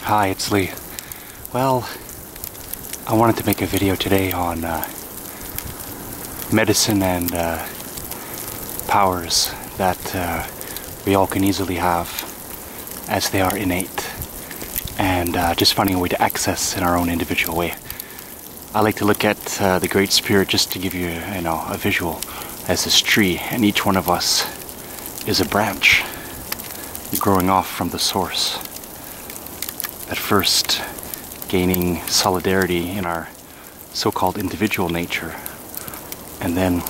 Hi, it's Lee. Well, I wanted to make a video today on medicine and powers that we all can easily have as they are innate, and just finding a way to access in our own individual way. I like to look at the Great Spirit just to give you, a visual as this tree, and each one of us is a branch growing off from the source. At first, gaining solidarity in our so-called individual nature, and then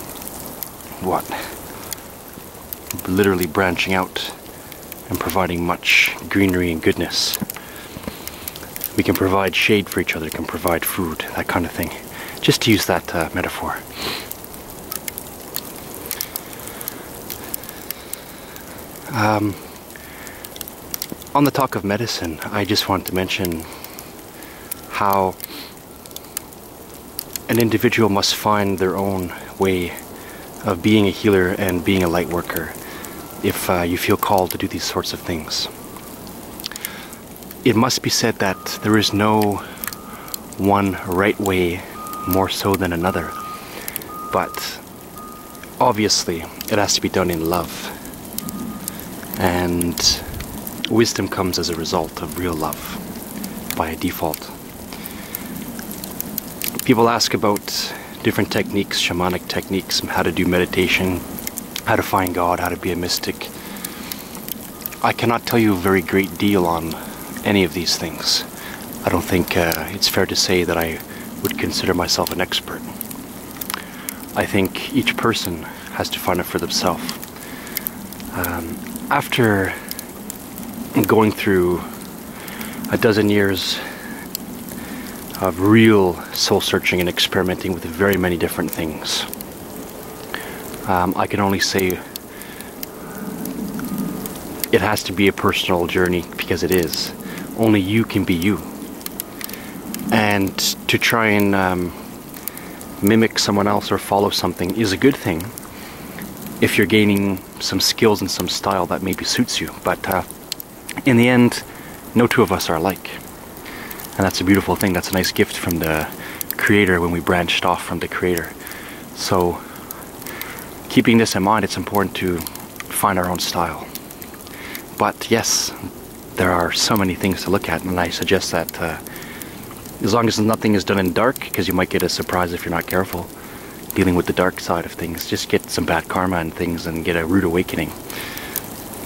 literally branching out and providing much greenery and goodness. We can provide shade for each other, can provide food, that kind of thing. Just to use that metaphor. On the talk of medicine, I just want to mention how an individual must find their own way of being a healer and being a light worker if you feel called to do these sorts of things. It must be said that there is no one right way more so than another, but obviously it has to be done in love, and wisdom comes as a result of real love by default. People ask about different techniques, shamanic techniques, how to do meditation, how to find God, how to be a mystic. I cannot tell you a very great deal on any of these things. I don't think it's fair to say that I would consider myself an expert. I think each person has to find it for themselves. After going through a dozen years of real soul searching and experimenting with very many different things, I can only say it has to be a personal journey, because it is. Only you can be you. And to try and mimic someone else or follow something is a good thing if you're gaining some skills and some style that maybe suits you. But in the end, no two of us are alike. And that's a beautiful thing. That's a nice gift from the Creator when we branched off from the Creator. So, keeping this in mind, it's important to find our own style. But yes, there are so many things to look at, and I suggest that as long as nothing is done in dark, because you might get a surprise if you're not careful, dealing with the dark side of things, just get some bad karma and things and get a rude awakening.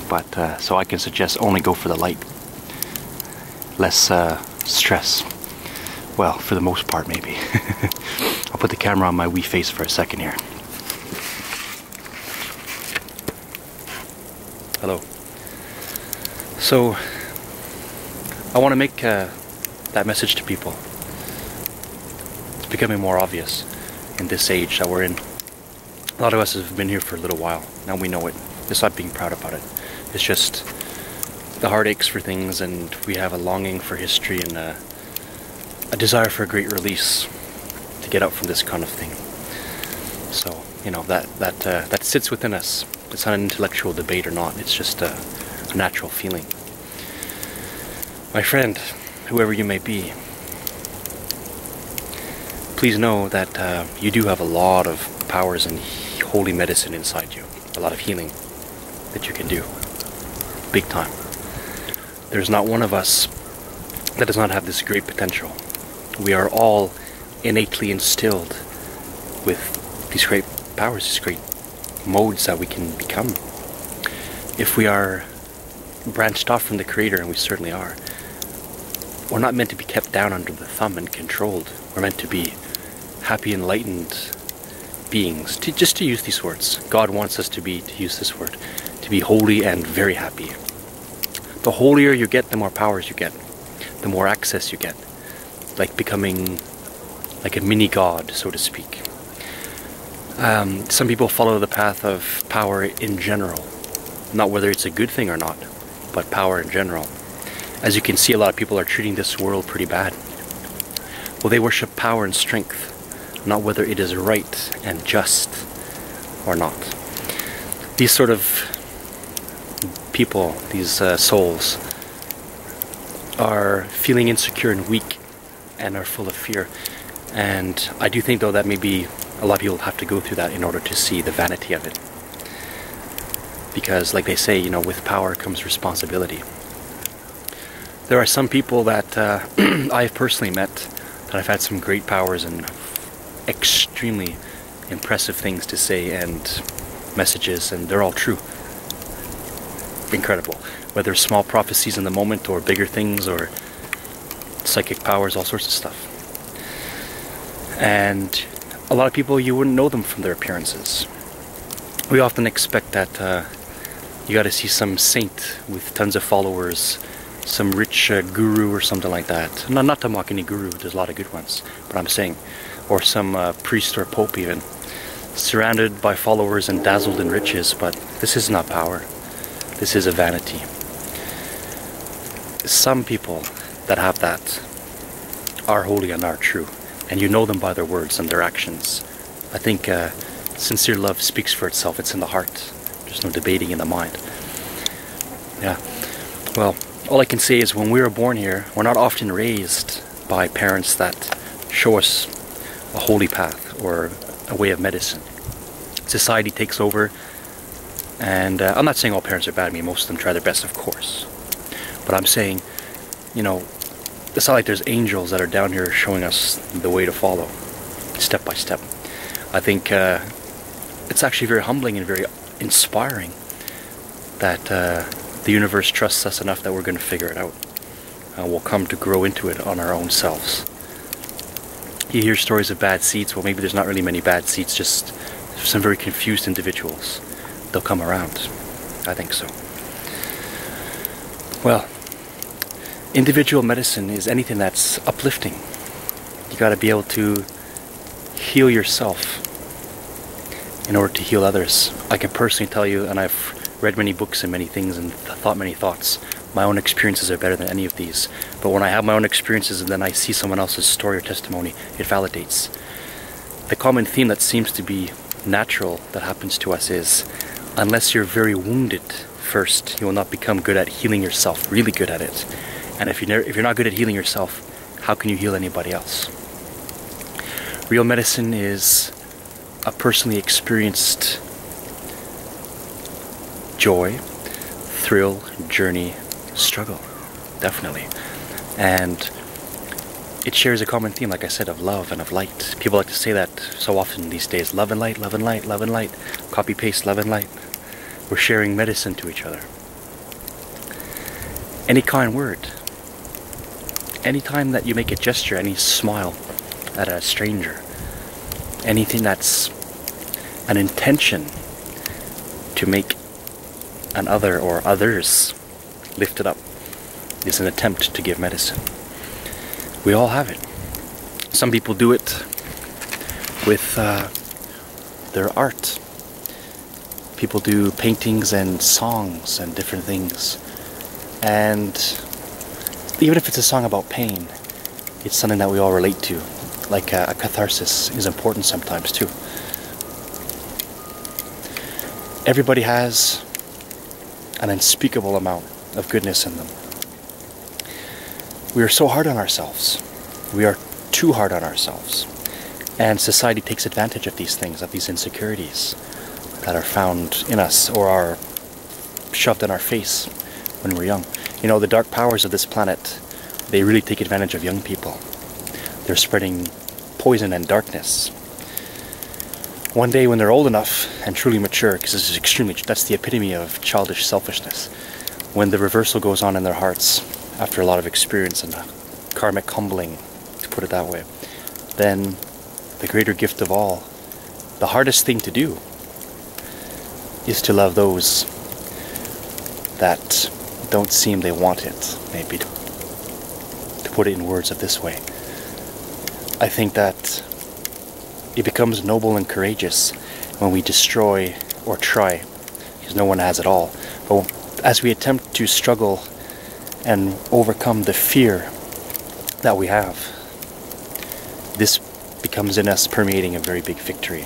But so I can suggest only go for the light. Less stress. Well, for the most part, maybe. I'll put the camera on my wee face for a second here. Hello. So, I want to make that message to people. It's becoming more obvious in this age that we're in. A lot of us have been here for a little while. Now we know it. It's not being proud about it. It's just the heartaches for things, and we have a longing for history and a desire for a great release to get out from this kind of thing. So, that sits within us. It's not an intellectual debate or not. It's just a natural feeling. My friend, whoever you may be, please know that you do have a lot of powers and holy medicine inside you. A lot of healing that you can do. Big time. There's not one of us that does not have this great potential. We are all innately instilled with these great powers, these great modes that we can become. If we are branched off from the Creator, and we certainly are, we're not meant to be kept down under the thumb and controlled. We're meant to be happy, enlightened beings. Just to use these words. God wants us to use this word, to be holy and very happy. The holier you get, the more powers you get, the more access you get, like becoming like a mini god, so to speak. Some people follow the path of power in general, not whether it's a good thing or not, but power in general. As you can see, a lot of people are treating this world pretty bad. Well, they worship power and strength, not whether it is right and just or not. These sort of people, these souls, are feeling insecure and weak and are full of fear. And I do think though that maybe a lot of people have to go through that in order to see the vanity of it. Because like they say, you know, with power comes responsibility. There are some people that I've personally met that I've had some great powers and extremely impressive things to say and messages, and they're all true. Incredible. Whether small prophecies in the moment or bigger things or psychic powers, all sorts of stuff. And a lot of people, you wouldn't know them from their appearances. We often expect that you got to see some saint with tons of followers, some rich guru or something like that. Not to mock any guru, there's a lot of good ones, but I'm saying, or some priest or pope even, surrounded by followers and dazzled in riches. But this is not power. This is a vanity. Some people that have that are holy and are true, and you know them by their words and their actions. I think sincere love speaks for itself. It's in the heart. There's no debating in the mind. Yeah. Well, all I can say is when we were born here, we're not often raised by parents that show us a holy path or a way of medicine. Society takes over, and I'm not saying all parents are bad. I mean, most of them try their best, of course. But I'm saying, you know, it's not like there's angels that are down here showing us the way to follow, step by step. I think it's actually very humbling and very inspiring that the universe trusts us enough that we're going to figure it out. We'll come to grow into it on our own selves. You hear stories of bad seeds. Well, maybe there's not really many bad seeds, just some very confused individuals. They'll come around. I think so. Well, individual medicine is anything that's uplifting. You got to be able to heal yourself in order to heal others. I can personally tell you, and I've read many books and many things and thought many thoughts, my own experiences are better than any of these. But when I have my own experiences and then I see someone else's story or testimony, it validates. The common theme that seems to be natural that happens to us is, unless you're very wounded first, you will not become good at healing yourself, really good at it. And if you're not good at healing yourself, how can you heal anybody else? Real medicine is a personally experienced joy, thrill, journey, struggle, definitely. And it shares a common theme, like I said, of love and of light. People like to say that so often these days, love and light, love and light, love and light, copy paste, love and light. We're sharing medicine to each other. Any kind word, any time that you make a gesture, any smile at a stranger, anything that's an intention to make an other or others lifted up is an attempt to give medicine. We all have it. Some people do it with their art. People do paintings and songs and different things. And even if it's a song about pain, it's something that we all relate to. Like a catharsis is important sometimes too. Everybody has an unspeakable amount of goodness in them. We are so hard on ourselves. We are too hard on ourselves. And society takes advantage of these things, of these insecurities that are found in us or are shoved in our face when we're young. You know, the dark powers of this planet, they really take advantage of young people. They're spreading poison and darkness. One day when they're old enough and truly mature, because this is that's the epitome of childish selfishness, when the reversal goes on in their hearts after a lot of experience and karmic humbling, to put it that way, then the greater gift of all, the hardest thing to do, is to love those that don't seem they want it, maybe, to put it in words of this way. I think that it becomes noble and courageous when we destroy or try, because no one has it all. But as we attempt to struggle and overcome the fear that we have, this becomes in us permeating a very big victory.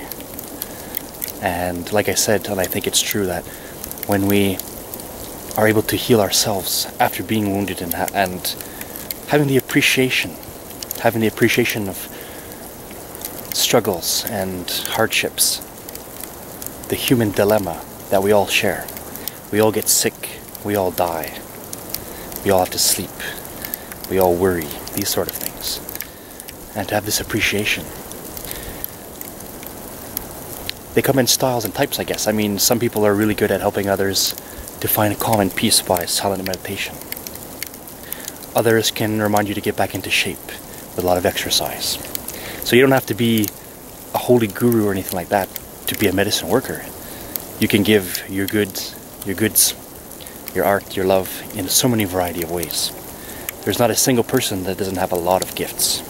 And like I said, and I think it's true, that when we are able to heal ourselves after being wounded and having the appreciation of struggles and hardships, the human dilemma that we all share. We all get sick, we all die, we all have to sleep, we all worry, these sort of things. And to have this appreciation. They come in styles and types, I guess. I mean, some people are really good at helping others to find calm and peace by silent meditation. Others can remind you to get back into shape with a lot of exercise. So you don't have to be a holy guru or anything like that to be a medicine worker. You can give your goods, your art, your love in so many variety of ways. There's not a single person that doesn't have a lot of gifts.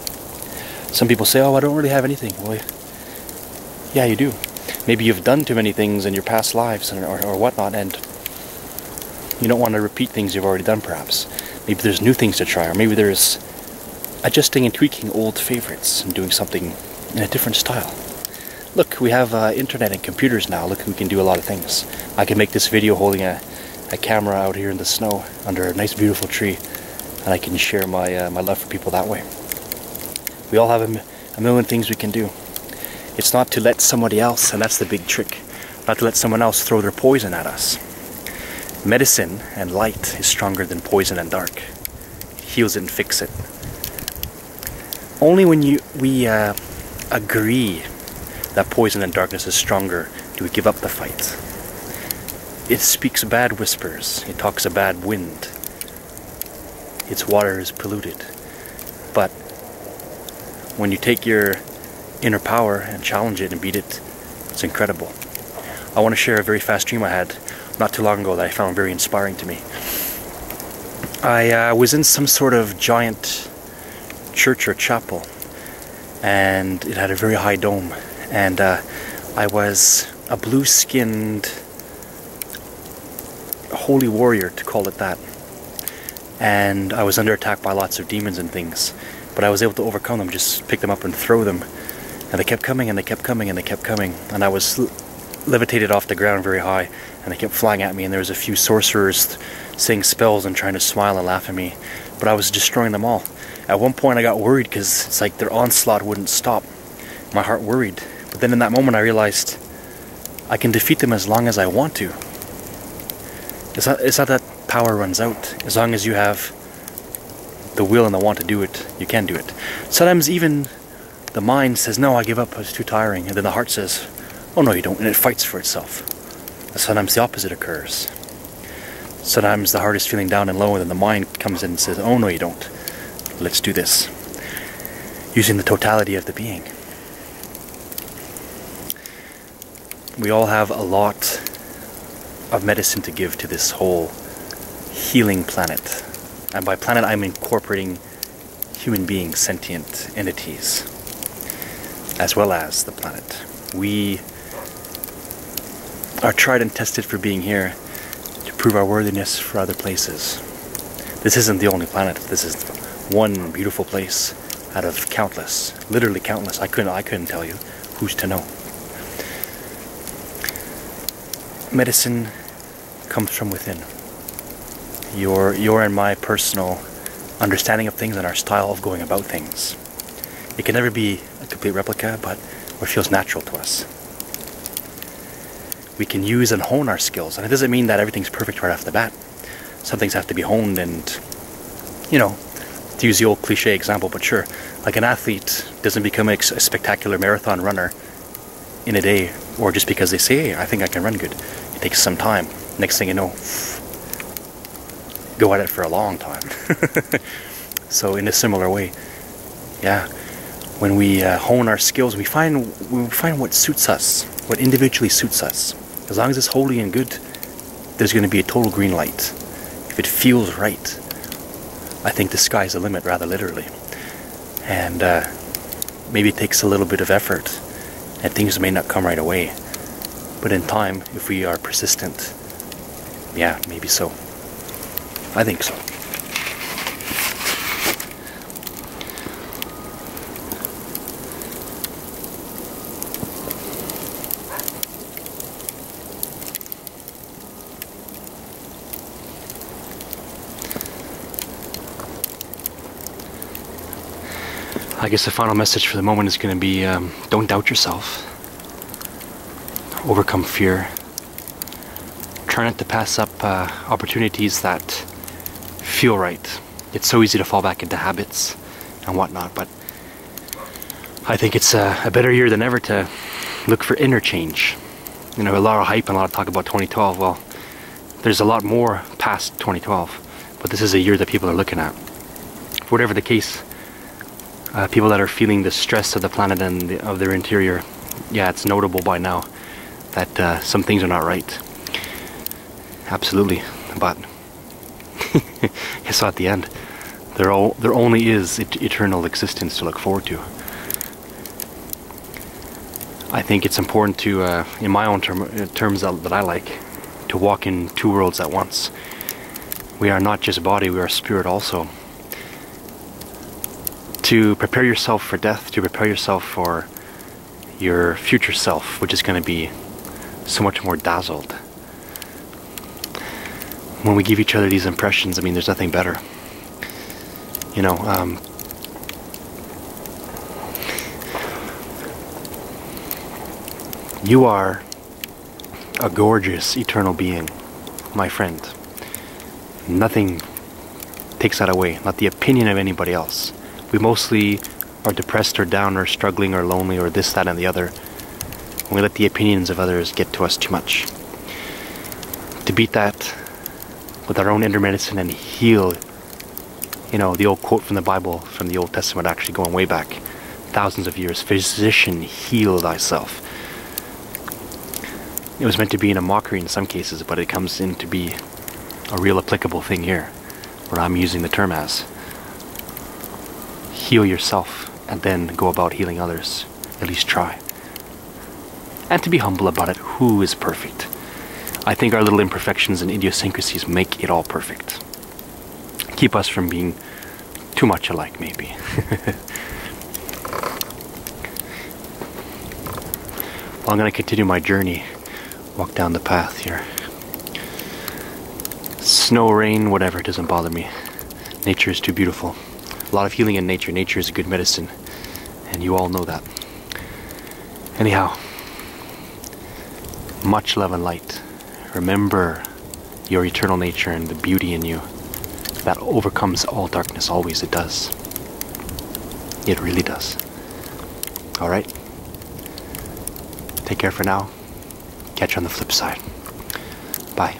Some people say, oh, I don't really have anything. Well, yeah, you do. Maybe you've done too many things in your past lives or whatnot, and you don't want to repeat things you've already done, perhaps. Maybe there's new things to try, or maybe there's adjusting and tweaking old favorites and doing something in a different style. Look, we have internet and computers now. Look, we can do a lot of things. I can make this video holding a camera out here in the snow under a nice beautiful tree, and I can share my love for people that way. We all have a million things we can do. It's not to let somebody else, and that's the big trick, not to let someone else throw their poison at us. Medicine and light is stronger than poison and dark. It heals it and fixes it. Only when we agree that poison and darkness is stronger do we give up the fight. It speaks bad whispers. It talks a bad wind. Its water is polluted. But when you take your inner power and challenge it and beat it, it's incredible. I want to share a very fast dream I had not too long ago that I found very inspiring to me. I was in some sort of giant church or chapel, and it had a very high dome, and I was a blue-skinned holy warrior, to call it that, and I was under attack by lots of demons and things, but I was able to overcome them, just pick them up and throw them. And they kept coming, and they kept coming, and they kept coming. And I was levitated off the ground very high, and they kept flying at me, and there was a few sorcerers saying spells and trying to smile and laugh at me. But I was destroying them all. At one point I got worried because it's like their onslaught wouldn't stop. My heart worried. But then in that moment I realized I can defeat them as long as I want to. It's not that power runs out. As long as you have the will and the want to do it, you can do it. Sometimes even the mind says, no, I give up, it's too tiring. And then the heart says, oh no, you don't, and it fights for itself. And sometimes the opposite occurs. Sometimes the heart is feeling down and low, and then the mind comes in and says, oh no, you don't. Let's do this. Using the totality of the being. We all have a lot of medicine to give to this whole healing planet. And by planet, I'm incorporating human beings, sentient entities, as well as the planet. We are tried and tested for being here to prove our worthiness for other places. This isn't the only planet. This is one beautiful place out of countless, literally countless. I couldn't tell you. Who's to know? Medicine comes from within. Your and my personal understanding of things and our style of going about things. It can never be a complete replica, but what feels natural to us. We can use and hone our skills, and it doesn't mean that everything's perfect right off the bat. Some things have to be honed, and, you know, to use the old cliche example, but sure, like an athlete doesn't become a spectacular marathon runner in a day, or just because they say, hey, I think I can run good. It takes some time. Next thing you know, go at it for a long time. So in a similar way, yeah, when we hone our skills, we find what suits us, what individually suits us. As long as it's holy and good, there's going to be a total green light. If it feels right, I think the sky's the limit, rather literally. And maybe it takes a little bit of effort, and things may not come right away. But in time, if we are persistent, yeah, maybe so. I think so. I guess the final message for the moment is going to be don't doubt yourself. Overcome fear. Try not to pass up opportunities that feel right. It's so easy to fall back into habits and whatnot, but I think it's a better year than ever to look for inner change. You know, a lot of hype and a lot of talk about 2012. Well, there's a lot more past 2012, but this is a year that people are looking at. Whatever the case, people that are feeling the stress of the planet and of their interior, yeah, it's notable by now that some things are not right. Absolutely, but I saw at the end, there only is eternal existence to look forward to. I think it's important to, in my own terms that I like, to walk in two worlds at once. We are not just body, we are spirit also. To prepare yourself for death, to prepare yourself for your future self, which is going to be so much more dazzled. When we give each other these impressions, I mean, there's nothing better. You know, you are a gorgeous eternal being, my friend. Nothing takes that away, not the opinion of anybody else. We mostly are depressed or down or struggling or lonely or this, that, and the other when we let the opinions of others get to us too much. To beat that with our own inner medicine and heal, you know, the old quote from the Bible, from the Old Testament, actually going way back, thousands of years, physician, heal thyself. It was meant to be in a mockery in some cases, but it comes in to be a real applicable thing here, where I'm using the term as. Heal yourself, and then go about healing others. At least try. And to be humble about it, who is perfect? I think our little imperfections and idiosyncrasies make it all perfect. Keep us from being too much alike, maybe. Well, I'm going to continue my journey. Walk down the path here. Snow, rain, whatever, it doesn't bother me. Nature is too beautiful. A lot of healing in nature. Nature is a good medicine. And you all know that. Anyhow, much love and light. Remember your eternal nature and the beauty in you that overcomes all darkness. Always it does. It really does. Alright? Take care for now. Catch you on the flip side. Bye.